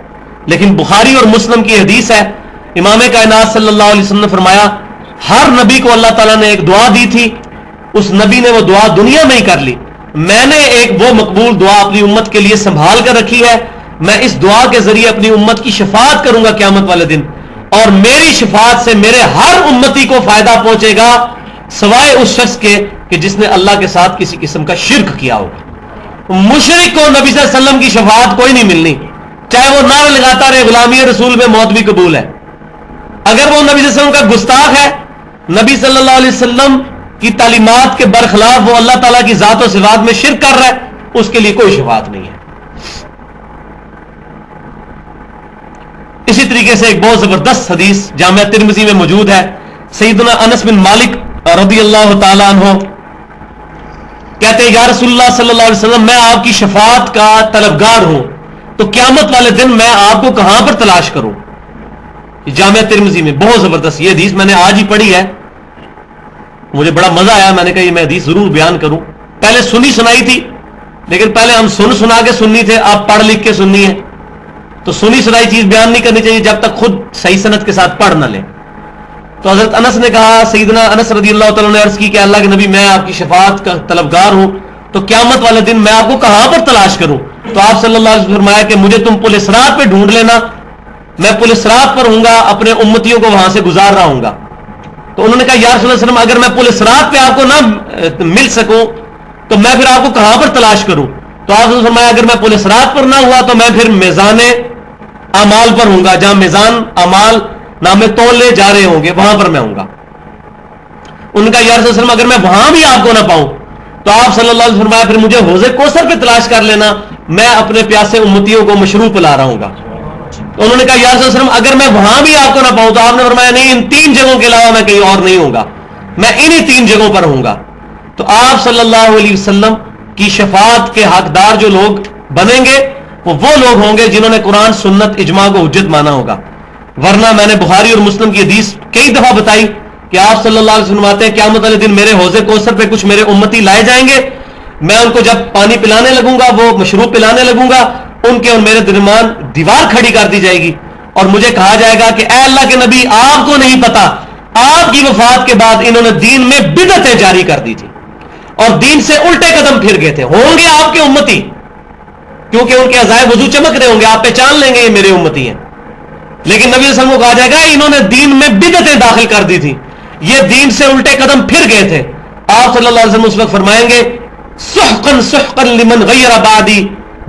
لیکن بخاری اور مسلم کی حدیث ہے امام کائنات صلی اللہ علیہ وسلم نے فرمایا ہر نبی کو اللہ تعالیٰ نے ایک دعا دی تھی، اس نبی نے وہ دعا دنیا میں ہی کر لی. میں نے ایک وہ مقبول دعا اپنی امت کے لیے سنبھال کر رکھی ہے، میں اس دعا کے ذریعے اپنی امت کی شفاعت کروں گا قیامت والے دن، اور میری شفاعت سے میرے ہر امتی کو فائدہ پہنچے گا سوائے اس شخص کے کہ جس نے اللہ کے ساتھ کسی قسم کا شرک کیا ہوگا. مشرک کو نبی صلی اللہ علیہ وسلم کی شفاعت کوئی نہیں ملنی، چاہے وہ نعرہ لگاتا رہے غلامی رسول میں موت بھی قبول ہے۔ اگر وہ نبی صلی اللہ علیہ وسلم کا گستاخ ہے، نبی صلی اللہ علیہ وسلم کی تعلیمات کے برخلاف وہ اللہ تعالیٰ کی ذات و صفات میں شرک کر رہا ہے، اس کے لیے کوئی شفاعت نہیں ہے۔ اسی طریقے سے ایک بہت زبردست حدیث جامعہ ترمذی میں موجود ہے، سیدنا انس بن مالک رضی اللہ تعالی عنہ کہتے ہیں یا رسول اللہ صلی اللہ علیہ وسلم میں آپ کی شفاعت کا طلبگار ہوں، تو قیامت والے دن میں آپ کو کہاں پر تلاش کروں؟ جامعہ ترمذی میں بہت زبردست یہ حدیث میں نے آج ہی پڑھی ہے، مجھے بڑا مزہ آیا، میں نے کہا یہ میں حدیث ضرور بیان کروں۔ پہلے سنی سنائی تھی، لیکن پہلے ہم سنا کے سننی تھے، آپ پڑھ لکھ کے سننی ہے، تو سنی سنائی چیز بیان نہیں کرنی چاہیے جب تک خود صحیح سند کے ساتھ پڑھ نہ لیں۔ تو حضرت انس نے کہا، سیدنا انس رضی اللہ تعالیٰ نے عرض کی کہ اللہ کے نبی میں آپ کی شفاعت کا طلبگار ہوں، تو قیامت والے دن میں آپ کو کہاں پر تلاش کروں؟ تو آپ صلی اللہ علیہ وسلم نے فرمایا کہ مجھے تم پل صراط پہ ڈھونڈ لینا، میں پل صراط پر ہوں گا، اپنے امتیوں کو وہاں سے گزار رہا ہوں گا۔ تو انہوں نے کہا یا رسول اللہ صلی اللہ علیہ وسلم اگر میں پل صراط پہ آپ کو نہ مل سکوں تو میں پھر آپ کو کہاں پر تلاش کروں؟ تو آپ نے فرمایا اگر میں پل صراط پر نہ ہوا تو میں پھر میزان اعمال پر ہوں گا، جہاں میزان اعمال نامے تولے جا رہے ہوں گے وہاں پر میں ہوں گا۔ ان کا یا رسول اللہ صلی اللہ علیہ وسلم اگر میں وہاں بھی آپ کو نہ پاؤں تو آپ صلی اللہ علیہ وسلم فرمایا پھر مجھے حوض کوثر پہ تلاش کر لینا، میں اپنے پیاسے امتیوں کو مشروب پلا رہا ہوں گا۔ تو انہوں نے کہا یا رسول اللہ صلی اللہ علیہ وسلم اگر میں وہاں بھی آپ کو نہ پاؤں تو آپ نے فرمایا نہیں، ان 3 جگہوں کے علاوہ میں کہیں اور نہیں ہوں گا، میں انہی 3 جگہوں پر ہوں گا۔ تو آپ صلی اللہ علیہ وسلم کی شفاعت کے حقدار جو لوگ بنیں گے وہ لوگ ہوں گے جنہوں نے قرآن سنت اجماع کو حجت مانا ہوگا، ورنہ میں نے بخاری اور مسلم کی حدیث کئی دفعہ بتائی کہ آپ صلی اللہ علیہ وسلم آتے ہیں قیامت والے دن میرے حوض کوثر پہ کچھ میرے امتی لائے جائیں گے، میں ان کو جب پانی پلانے لگوں گا، وہ مشروب پلانے لگوں گا، ان کے اور میرے درمیان دیوار کھڑی کر دی جائے گی اور مجھے کہا جائے گا کہ اے اللہ کے نبی آپ کو نہیں پتا آپ کی وفات کے بعد انہوں نے دین میں بدعتیں جاری کر دی تھی اور دین سے الٹے قدم پھر گئے تھے، ہوں گے آپ کے امتی کیونکہ ان کے عزائے وضو چمک رہے ہوں گے، آپ پہچان لیں گے یہ میرے امتی ہیں، لیکن نبی صلی اللہ علیہ وسلم کو کہا جائے گا انہوں نے دین میں بدعتیں داخل کر دی تھی، یہ دین سے الٹے قدم پھر گئے تھے۔ آپ صلی اللہ علیہ وسلم اس وقت فرمائیں گے سحقن سحقن لمن غیر بعدی،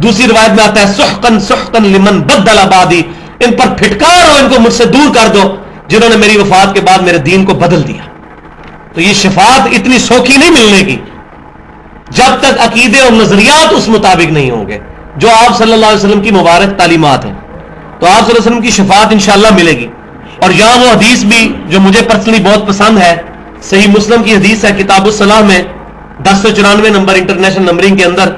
دوسری روایت میں آتا ہے سحقن سحقن لمن بدل بعدی، ان پر پھٹکار ہو، ان کو مجھ سے دور کر دو جنہوں نے میری وفات کے بعد میرے دین کو بدل دیا۔ تو یہ شفاعت اتنی سوکھی نہیں ملنے کی جب تک عقیدے اور نظریات اس مطابق نہیں ہوں گے جو آپ صلی اللہ علیہ وسلم کی مبارک تعلیمات ہیں۔ تو آپ صلی اللہ علیہ وسلم کی شفاعت انشاءاللہ ملے گی۔ اور یہاں وہ حدیث بھی جو مجھے پرسنلی بہت پسند ہے، صحیح مسلم کی حدیث ہے کتاب الصلاح میں 1094 نمبر انٹرنیشنل نمبرنگ کے اندر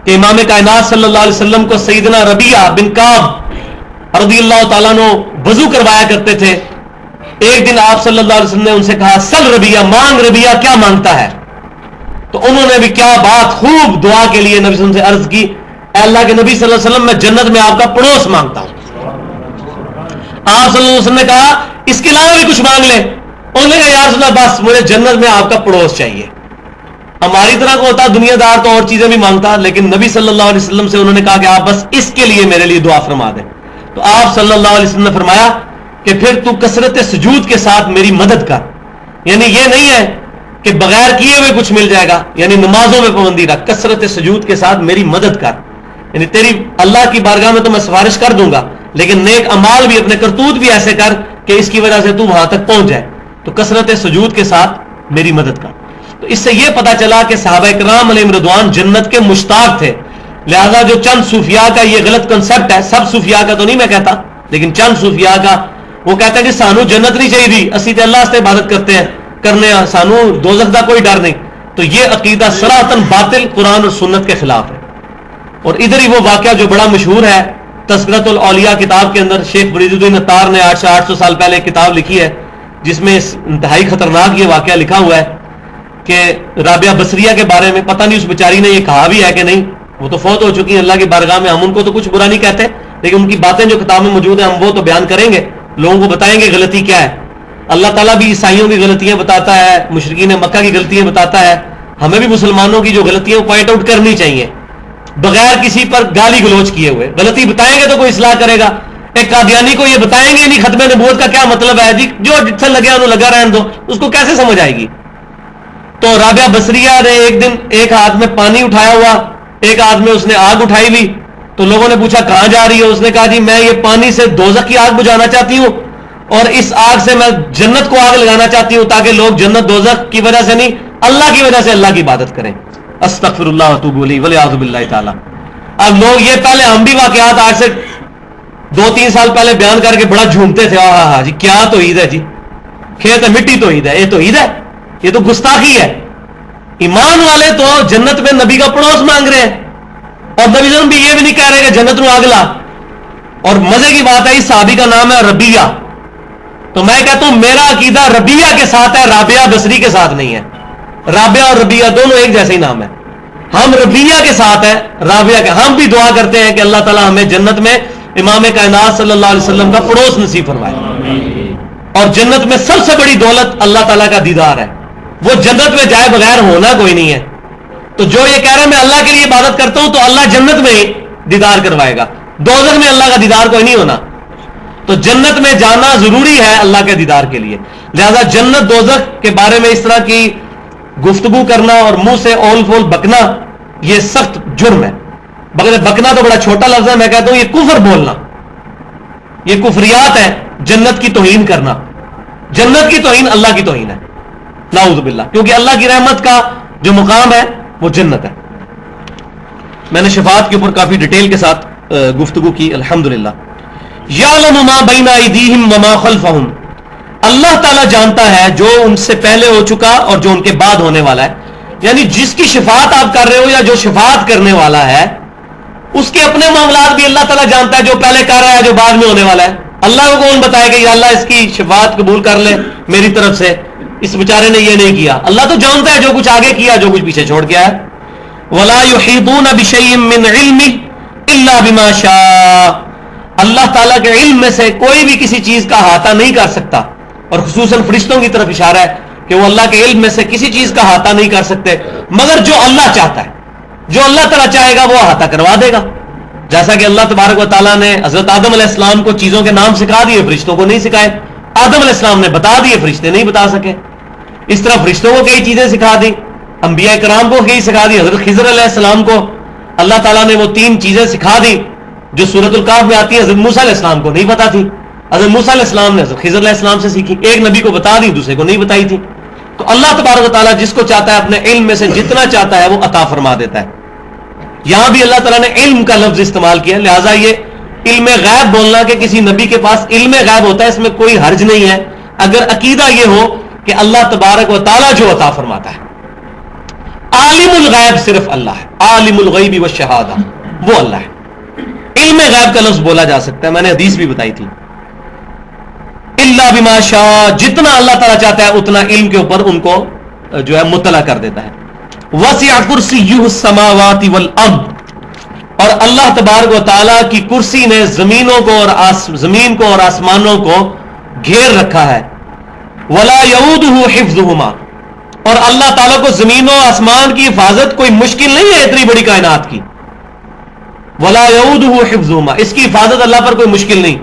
کہ امام کائنات صلی اللہ علیہ وسلم کو سیدنا ربیعہ بن کعب رضی اللہ تعالیٰ عنہ وضو کروایا کرتے تھے۔ ایک دن آپ صلی اللہ علیہ وسلم نے ان سے کہا سل ربیعہ، مانگ ربیعہ کیا مانگتا ہے؟ تو انہوں نے بھی کیا بات خوب دعا کے لیے نبی صلی اللہ علیہ وسلم سے عرض کی، اے اللہ کے نبی صلی اللہ علیہ وسلم میں جنت میں آپ کا پڑوس مانگتا ہوں۔ آپ صلی اللہ علیہ وسلم نے کہا اس کے علاوہ بھی کچھ مانگ لیں، انہوں نے کہا یا رسول اللہ بس مجھے جنت میں آپ کا پڑوس چاہیے۔ ہماری طرح کو ہوتا دنیا دار تو اور چیزیں بھی مانگتا، لیکن نبی صلی اللہ علیہ وسلم سے انہوں نے کہا کہ آپ بس اس کے لیے میرے لیے دعا فرما دیں۔ تو آپ صلی اللہ علیہ وسلم نے فرمایا کہ پھر تو کثرت سجود کے ساتھ میری مدد کر، یعنی یہ نہیں ہے کہ بغیر کیے ہوئے کچھ مل جائے گا، یعنی نمازوں میں پابندی رکھ، کثرت سجود کے ساتھ میری مدد کر، یعنی تیری اللہ کی بارگاہ میں تو میں سفارش کر دوں گا لیکن نیک امال بھی، اپنے کرتوت بھی ایسے کر کہ اس کی وجہ سے تو وہاں تک پہنچ جائے، تو کثرت سجود کے ساتھ میری مدد کر۔ تو اس سے یہ پتا چلا کہ صحابہ کرام علیہم رضوان جنت کے مشتاق تھے، لہذا جو چند صوفیاء کا یہ غلط کنسپٹ ہے، سب صوفیاء کا تو نہیں میں کہتا لیکن چند صوفیاء کا، وہ کہتے ہیں کہ سانو جنت نہیں چاہیے تھی، اسی تے اللہ سے عبادت کرتے ہیں کرنے سانو دوزخ دا کوئی ڈر نہیں، تو یہ عقیدہ صراحتاً باطل قرآن اور سنت کے خلاف ہے۔ اور ادھر ہی وہ واقعہ جو بڑا مشہور ہے تذکرۃ الاولیاء کتاب کے اندر، شیخ فرید الدین عطار نے 800 سال پہلے ایک کتاب لکھی ہے جس میں انتہائی خطرناک یہ واقعہ لکھا ہوا ہے کہ رابعہ بصریہ کے بارے میں، پتہ نہیں اس بیچاری نے یہ کہا بھی ہے کہ نہیں، وہ تو فوت ہو چکی ہیں اللہ کی بارگاہ میں، ہم ان کو تو کچھ برا نہیں کہتے لیکن ان کی باتیں جو کتاب میں موجود ہیں ہم وہ تو بیان کریں گے، لوگوں کو بتائیں گے غلطی کیا ہے۔ اللہ تعالیٰ بھی عیسائیوں کی غلطیاں بتاتا ہے، مشرکین مکہ کی غلطیاں بتاتا ہے، ہمیں بھی مسلمانوں کی جو غلطیاں وہ پوائنٹ آؤٹ کرنی چاہیے بغیر کسی پر گالی گلوچ کیے ہوئے۔ غلطی بتائیں گے تو کوئی اصلاح کرے گا۔ ایک قادیانی کو یہ بتائیں گے نہیں ختم نبوت کا کیا مطلب ہے، جی جو جتنا لگے انہوں لگا رہنے دو، اس کو کیسے سمجھ آئے گی؟ تو رابعہ بصریہ نے ایک دن ایک ہاتھ میں پانی اٹھایا ہوا ایک آدمی اس نے آگ اٹھائی ہوئی تو لوگوں نے پوچھا کہاں جا رہی ہے؟ اس نے کہا جی میں یہ پانی سے دوزخ کی آگ بجھانا چاہتی ہوں اور اس آگ سے میں جنت کو آگ لگانا چاہتی ہوں تاکہ لوگ جنت دوزخ کی وجہ سے نہیں اللہ کی وجہ سے اللہ کی عبادت کریں. استغفر اللہ واتوب الیہ والعیاذ باللہ تعالی. اب لوگ یہ پہلے ہم بھی واقعات آج سے 2-3 سال پہلے بیان کر کے بڑا جھومتے تھے ہاں جی کیا توحید ہے جی, کھیت مٹی توحید ہے, یہ توحید ہے, یہ تو گستاخی ہے. ایمان والے تو جنت میں نبی کا پڑوس مانگ رہے ہیں اور نبی صلی اللہ علیہ وسلم بھی یہ بھی نہیں کہہ رہے کہ جنت نو آگ لا. اور مزے کی بات ہے اس صحابی کا نام ہے ربیہ, تو میں کہتا ہوں میرا عقیدہ ربیہ کے ساتھ ہے, رابعہ بصری کے ساتھ نہیں ہے. رابعہ اور ربیہ دونوں ایک جیسے ہی نام ہے. ہم ربیہ کے ساتھ ہیں, رابعہ کے. ہم بھی دعا کرتے ہیں کہ اللہ تعالی ہمیں جنت میں امام کائنات صلی اللہ علیہ وسلم کا پڑوس نصیب فرمائے. اور جنت میں سب سے بڑی دولت اللہ تعالیٰ کا دیدار ہے. وہ جنت میں جائے بغیر ہونا کوئی نہیں ہے. تو جو یہ کہہ رہے ہیں میں اللہ کے لیے عبادت کرتا ہوں تو اللہ جنت میں ہی دیدار کروائے گا, دوزخ میں اللہ کا دیدار کوئی نہیں ہونا. تو جنت میں جانا ضروری ہے اللہ کے دیدار کے لیے. لہذا جنت دوزخ کے بارے میں اس طرح کی گفتگو کرنا اور منہ سے اول فول بکنا یہ سخت جرم ہے. بکنا تو بڑا چھوٹا لفظ ہے, میں کہتا ہوں یہ کفر بولنا, یہ کفریات ہے. جنت کی توہین کرنا, جنت کی توہین اللہ کی توہین ہے نعوذ باللہ, کیونکہ اللہ کی رحمت کا جو مقام ہے وہ جنت ہے. میں نے شفاعت کے اوپر کافی ڈیٹیل کے ساتھ گفتگو کی الحمدللہ. یعلم ما بین ایدیہم وما خلفہم, اللہ تعالیٰ جانتا ہے جو ان سے پہلے ہو چکا اور جو ان کے بعد ہونے والا ہے. یعنی جس کی شفاعت آپ کر رہے ہو یا جو شفاعت کرنے والا ہے اس کے اپنے معاملات بھی اللہ تعالیٰ جانتا ہے, جو پہلے کر رہا ہے جو بعد میں ہونے والا ہے. اللہ کو کون بتائے کہ یا اللہ اس کی شفاعت قبول کر لے میری طرف سے, اس بیچارے نے یہ نہیں کیا. اللہ تو جانتا ہے جو کچھ آگے کیا جو کچھ پیچھے چھوڑ گیا ہے. ولا يحيطون بشيء من علمه الا بما شاء, اللہ تعالیٰ کے علم میں سے کوئی بھی کسی چیز کا احاطہ نہیں کر سکتا. اور خصوصاً فرشتوں کی طرف اشارہ ہے کہ وہ اللہ کے علم میں سے کسی چیز کا احاطہ نہیں کر سکتے مگر جو اللہ چاہتا ہے. جو اللہ تعالیٰ چاہے گا وہ احاطہ کروا دے گا. جیسا کہ اللہ تبارک و تعالیٰ نے حضرت آدم علیہ السلام کو چیزوں کے نام سکھا دیے, فرشتوں کو نہیں سکھائے. آدم علیہ السلام نے بتا دیے, فرشتے نہیں بتا سکے. اس طرح فرشتوں کو کئی چیزیں سکھا دی, انبیاء کرام کو کئی سکھا دی. حضرت خضر علیہ السلام کو اللہ تعالیٰ نے وہ 3 چیزیں سکھا دی جو سورۃ الکہف میں آتی ہے. حضرت موسیٰ علیہ السلام کو نہیں پتا تھی, حضرت موسیٰ علیہ السلام نے حضرت خضر علیہ السلام سے سیکھی. ایک نبی کو بتا دی, دوسرے کو نہیں بتائی تھی. تو اللہ تبارک و تعالیٰ جس کو چاہتا ہے اپنے علم میں سے جتنا چاہتا ہے وہ عطا فرما دیتا ہے. یہاں بھی اللہ تعالیٰ نے علم کا لفظ استعمال کیا, لہٰذا یہ علم غیب بولنا کہ کسی نبی کے پاس علم غیب ہوتا ہے اس میں کوئی حرج نہیں ہے اگر عقیدہ یہ ہو کہ اللہ تبارک و تعالیٰ جو عطا فرماتا ہے. عالم الغیب صرف اللہ ہے, عالم الغیب والشہادہ وہ اللہ ہے. علم غیب کا لفظ بولا جا سکتا ہے, میں نے حدیث بھی بتائی تھی. الا بما شاء, جتنا اللہ تعالیٰ چاہتا ہے اتنا علم کے اوپر ان کو جو ہے مطلع کر دیتا ہے. وسع کرسیہ السماوات والارض, اور اللہ تبارک و تعالیٰ کی کرسی نے زمینوں کو اور زمین کو اور آسمانوں کو گھیر رکھا ہے. ولا یعودہ حفظہما, اور اللہ تعالیٰ کو زمین و آسمان کی حفاظت کوئی مشکل نہیں ہے اتنی بڑی کائنات کی. ولا یعودہ حفظہما, اس کی حفاظت اللہ پر کوئی مشکل نہیں.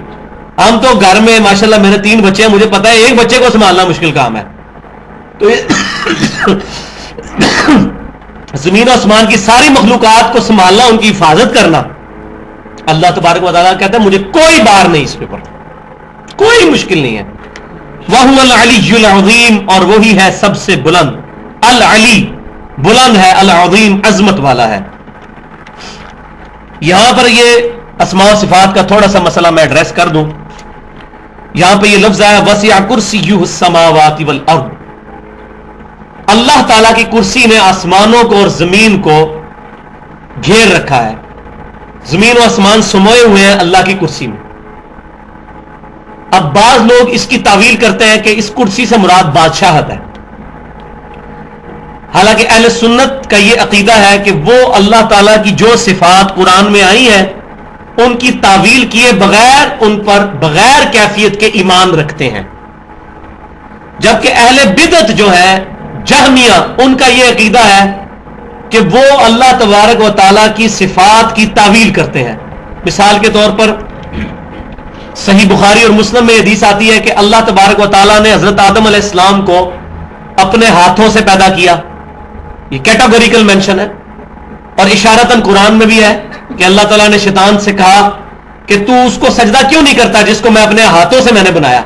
ہم تو گھر میں ماشاءاللہ میرے 3 بچے ہیں, مجھے پتا ہے ایک بچے کو سنبھالنا مشکل کام ہے. تو زمین و آسمان کی ساری مخلوقات کو سنبھالنا, ان کی حفاظت کرنا, اللہ تبارک و تعالیٰ کہتا ہے مجھے کوئی بار نہیں اس کے اوپر, کوئی مشکل نہیں ہے. وَهُوَ الْعَلِيُّ الْعَظِيمُ, اور وہی ہے سب سے بلند. العلی بلند ہے, العظیم عظمت والا ہے. یہاں پر یہ اسماء و صفات کا تھوڑا سا مسئلہ میں ایڈریس کر دوں. یہاں پہ یہ لفظ آیا وسع کرسیہ السماوات والارض, اللہ تعالیٰ کی کرسی نے آسمانوں کو اور زمین کو گھیر رکھا ہے. زمین و آسمان سموئے ہوئے ہیں اللہ کی کرسی میں. اب بعض لوگ اس کی تعویل کرتے ہیں کہ اس کرسی سے مراد بادشاہت ہے, حالانکہ اہل سنت کا یہ عقیدہ ہے کہ وہ اللہ تعالیٰ کی جو صفات قرآن میں آئی ہیں ان کی تعویل کیے بغیر ان پر بغیر کیفیت کے ایمان رکھتے ہیں. جبکہ اہل بدعت جو ہے جہمیہ, ان کا یہ عقیدہ ہے کہ وہ اللہ تبارک و تعالیٰ کی صفات کی تعویل کرتے ہیں. مثال کے طور پر صحیح بخاری اور مسلم میں حدیث آتی ہے کہ اللہ تبارک و تعالیٰ نے حضرت آدم علیہ السلام کو اپنے ہاتھوں سے پیدا کیا, یہ کیٹاگوریکل مینشن ہے, اور اشارتاً قرآن میں بھی ہے کہ اللہ تعالیٰ نے شیطان سے کہا کہ تو اس کو سجدہ کیوں نہیں کرتا جس کو میں اپنے ہاتھوں سے میں نے بنایا.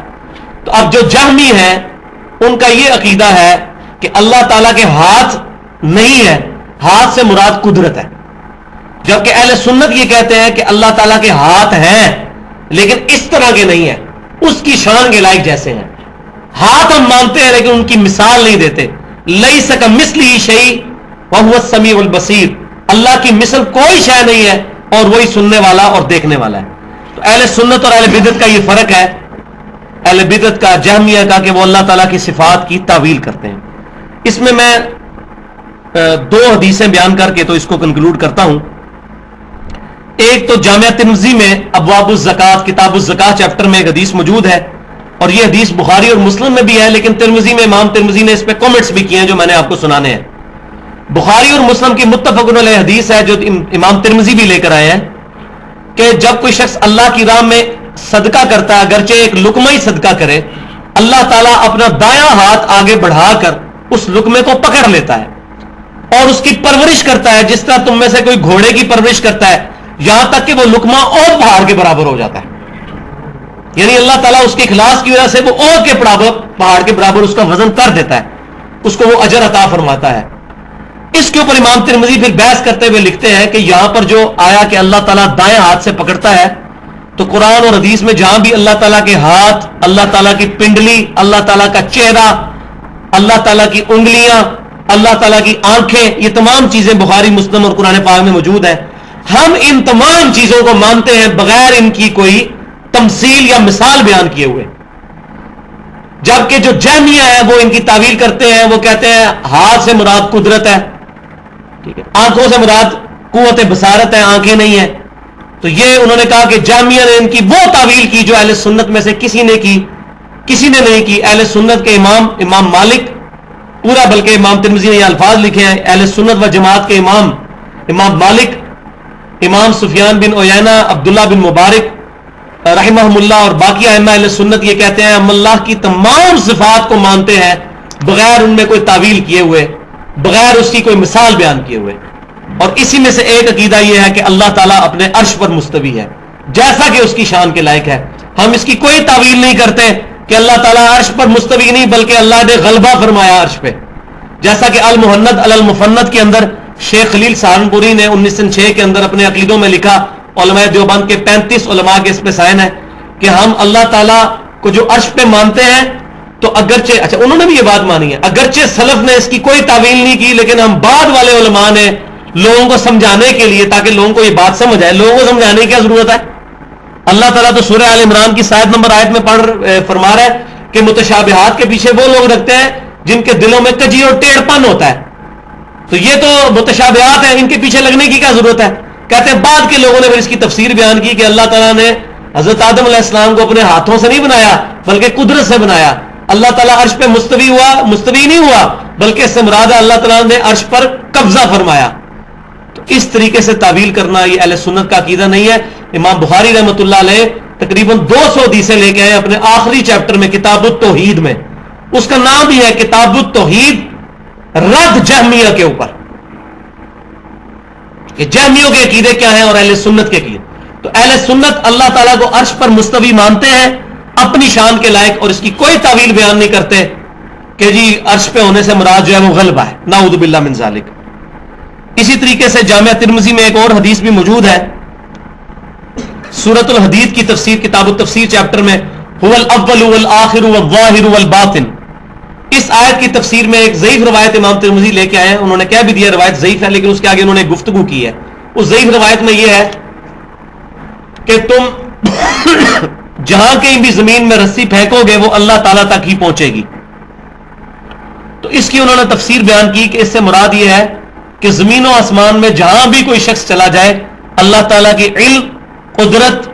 تو اب جو جہمی ہیں ان کا یہ عقیدہ ہے کہ اللہ تعالیٰ کے ہاتھ نہیں ہے, ہاتھ سے مراد قدرت ہے, جبکہ اہل سنت یہ کہتے ہیں کہ اللہ تعالیٰ کے ہاتھ ہیں لیکن اس طرح کے نہیں ہیں, اس کی شان کے لائق جیسے ہیں. ہاتھ ہم مانتے ہیں لیکن ان کی مثال نہیں دیتے. لیس کمثلہ شیء وہو السمیع البصیر, اللہ کی مثل کوئی شے نہیں ہے اور وہی سننے والا اور دیکھنے والا ہے. تو اہل سنت اور اہل بدعت کا یہ فرق ہے. اہل بدعت کا, جہمیہ کا, کہ وہ اللہ تعالیٰ کی صفات کی تعویل کرتے ہیں. اس میں دو حدیثیں بیان کر کے تو اس کو کنکلوڈ کرتا ہوں. ایک تو جامعہ ترمذی میں ابواب الزکات, کتاب الزکات چیپٹر میں ایک حدیث موجود ہے, اور یہ حدیث بخاری اور مسلم میں بھی ہے, لیکن ترمذی میں امام ترمذی نے اس پہ کامنٹس بھی کیے ہیں جو میں نے آپ کو سنانے ہیں. بخاری اور مسلم کی متفق علیہ حدیث ہے جو امام ترمذی بھی لے کر آئے ہیں کہ جب کوئی شخص اللہ کی راہ میں صدقہ کرتا ہے, اگرچہ ایک لقمہ ہی صدقہ کرے, اللہ تعالیٰ اپنا دایاں ہاتھ آگے بڑھا کر اس لقمے کو پکڑ لیتا ہے اور اس کی پرورش کرتا ہے جس طرح تم میں سے کوئی گھوڑے کی پرورش کرتا ہے, یہاں تک کہ وہ لقمہ اور پہاڑ کے برابر ہو جاتا ہے. یعنی اللہ تعالیٰ اس کے اخلاص کی وجہ سے وہ اور کے برابر, پہاڑ کے برابر اس کا وزن کر دیتا ہے, اس کو وہ اجر عطا فرماتا ہے. اس کے اوپر امام ترمذی پھر بحث کرتے ہوئے لکھتے ہیں کہ یہاں پر جو آیا کہ اللہ تعالیٰ دائیں ہاتھ سے پکڑتا ہے, تو قرآن اور حدیث میں جہاں بھی اللہ تعالیٰ کے ہاتھ, اللہ تعالیٰ کی پنڈلی, اللہ تعالیٰ کا چہرہ, اللہ تعالیٰ کی انگلیاں, اللہ تعالیٰ کی آنکھیں, یہ تمام چیزیں بخاری مسلم اور قرآن پاک میں موجود ہیں. ہم ان تمام چیزوں کو مانتے ہیں بغیر ان کی کوئی تمثیل یا مثال بیان کیے ہوئے. جبکہ جو جہمیہ ہے وہ ان کی تعویل کرتے ہیں, وہ کہتے ہیں ہاتھ سے مراد قدرت ہے, ٹھیک ہے, آنکھوں سے مراد قوت بصارت ہے, آنکھیں نہیں ہیں. تو یہ انہوں نے کہا کہ جہمیہ نے ان کی وہ تعویل کی جو اہل سنت میں سے کسی نے نہیں کی. اہل سنت کے امام مالک پورا, بلکہ امام ترمذی نے یہ الفاظ لکھے ہیں, اہل سنت و جماعت کے امام مالک, امام سفیان بن عیینہ, عبداللہ بن مبارک رحمہم اللہ اور باقی ائمہ اہل سنت یہ کہتے ہیں ہم اللہ کی تمام صفات کو مانتے ہیں بغیر ان میں کوئی تعویل کیے ہوئے, بغیر اس کی کوئی مثال بیان کیے ہوئے. اور اسی میں سے ایک عقیدہ یہ ہے کہ اللہ تعالیٰ اپنے عرش پر مستوی ہے جیسا کہ اس کی شان کے لائق ہے. ہم اس کی کوئی تعویل نہیں کرتے کہ اللہ تعالیٰ عرش پر مستوی نہیں, بلکہ اللہ نے غلبہ فرمایا عرش پہ, جیسا کہ المحند علی المفند کے اندر شیخ خلیل سہارنپوری نے 1906 کے اندر اپنے عقیدوں میں لکھا, علماء دیوبند کے 35 علماء کے اس پہ سائن ہے کہ ہم اللہ تعالیٰ کو جو عرش پہ مانتے ہیں تو اگرچہ, اچھا انہوں نے بھی یہ بات مانی ہے, اگرچہ سلف نے اس کی کوئی تعویل نہیں کی, لیکن ہم بعد والے علماء نے لوگوں کو سمجھانے کے لیے, تاکہ لوگوں کو یہ بات سمجھ آئے, لوگوں کو سمجھانے کی کیا ضرورت ہے. اللہ تعالیٰ تو سورہ آل عمران کی 7 نمبر آیت میں فرما رہا ہے کہ متشابہات کے پیچھے وہ لوگ رکھتے ہیں جن کے دلوں میں کجی اور ٹیڑھ پن ہوتا ہے. تو یہ تو متشابہات ہیں, ان کے پیچھے لگنے کی کیا ضرورت ہے. کہتے ہیں بعد کے لوگوں نے پھر اس کی تفسیر بیان کی کہ اللہ تعالیٰ نے حضرت آدم علیہ السلام کو اپنے ہاتھوں سے نہیں بنایا بلکہ قدرت سے بنایا. اللہ تعالیٰ عرش پہ مستوی نہیں ہوا بلکہ اس سے مراد ہے اللہ تعالیٰ نے عرش پر قبضہ فرمایا. تو اس طریقے سے تعویل کرنا یہ اہل سنت کا عقیدہ نہیں ہے. امام بخاری رحمۃ اللہ علیہ تقریباً 200 حدیثیں لے کے آئے اپنے آخری چیپٹر میں کتاب التوحید میں, اس کا نام بھی ہے کتاب التوحید, رد جہمیہ کے اوپر کہ جہمیوں کے عقیدے کیا ہیں اور اہل سنت کے عقیدے. تو اہل سنت اللہ تعالیٰ کو عرش پر مستوی مانتے ہیں اپنی شان کے لائق, اور اس کی کوئی تعویل بیان نہیں کرتے کہ جی عرش پہ ہونے سے مراد جو ہے وہ غلبہ ہے, نعوذ باللہ من ذالک. اسی طریقے سے جامعہ ترمذی میں ایک اور حدیث بھی موجود ہے, سورۃ الحدید کی تفسیر, کتاب التفسیر چیپٹر میں, هو الاول والآخر والظاہر والباطن. اس آیت کی تفسیر میں ایک ضعیف روایت امام ترمذی لے کے آئے ہیں. انہوں نے کہہ بھی دیا روایت ضعیف ہے, لیکن اس کے آگے انہوں نے گفتگو کی ہے. اس ضعیف روایت میں یہ ہے کہ تم جہاں کہیں بھی زمین میں رسی پھینکو گے وہ اللہ تعالیٰ تک ہی پہنچے گی. تو اس کی انہوں نے تفسیر بیان کی کہ اس سے مراد یہ ہے کہ زمین و آسمان میں جہاں بھی کوئی شخص چلا جائے اللہ تعالیٰ کی علم, قدرت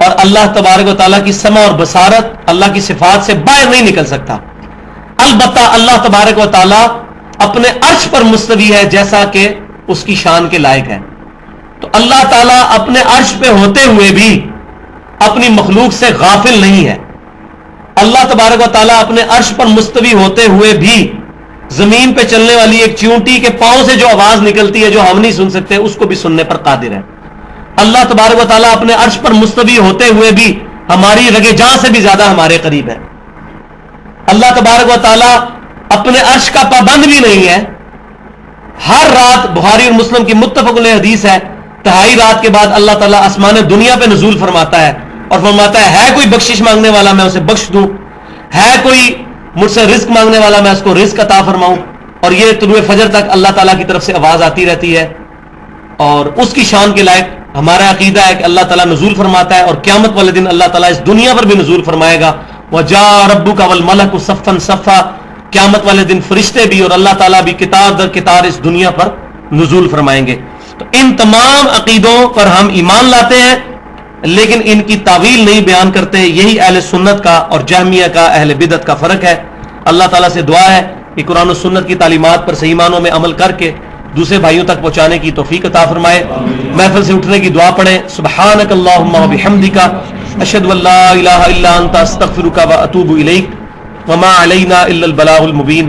اور اللہ تبارک و تعالیٰ کی سمع اور بصارت, اللہ کی صفات سے باہر نہیں نکل سکتا. البتہ اللہ تبارک و تعالیٰ اپنے عرش پر مستوی ہے جیسا کہ اس کی شان کے لائق ہے. تو اللہ تعالیٰ اپنے عرش پہ ہوتے ہوئے بھی اپنی مخلوق سے غافل نہیں ہے. اللہ تبارک و تعالیٰ اپنے عرش پر مستوی ہوتے ہوئے بھی زمین پہ چلنے والی ایک چیونٹی کے پاؤں سے جو آواز نکلتی ہے جو ہم نہیں سن سکتے اس کو بھی سننے پر قادر ہے. اللہ تبارک و تعالیٰ اپنے عرش پر مستوی ہوتے ہوئے بھی ہماری رگے جاں سے بھی زیادہ ہمارے قریب ہے. اللہ تبارک و تعالیٰ اپنے عرش کا پابند بھی نہیں ہے. ہر رات بخاری اور مسلم کی متفق علیہ حدیث ہے تہائی رات کے بعد اللہ تعالیٰ آسمان دنیا پہ نزول فرماتا ہے اور فرماتا ہے کوئی بخشش مانگنے والا میں اسے بخش دوں, ہے کوئی مجھ سے رزق مانگنے والا میں اس کو رزق عطا فرماؤں. اور یہ طلوع فجر تک اللہ تعالیٰ کی طرف سے آواز آتی رہتی ہے. اور اس کی شان کے لائق ہمارا عقیدہ ہے کہ اللہ تعالیٰ نزول فرماتا ہے اور قیامت والے دن اللہ تعالیٰ اس دنیا پر بھی نزول فرمائے گا. وَجَاءَ رَبُّكَ وَالْمَلَكُ صَفًّا صَفًّا, قیامت والے دن فرشتے بھی اور اللہ تعالیٰ بھی قطار در قطار اس دنیا پر نزول فرمائیں گے. تو ان تمام عقیدوں پر ہم ایمان لاتے ہیں لیکن ان کی تعویل نہیں بیان کرتے. یہی اہل سنت کا اور جہمیہ کا اہل بدعت کا فرق ہے. اللہ تعالیٰ سے دعا ہے کہ قرآن و سنت کی تعلیمات پر صحیح معنوں میں عمل کر کے دوسرے بھائیوں تک پہنچانے کی توفیق عطا فرمائے. محفل سے اٹھنے کی دعا پڑھیں. سبحانک اللہم و بحمدک اشہد ان لا الہ الا انت استغفرک و اتوب الیک وما علینا الا البلاغ المبین.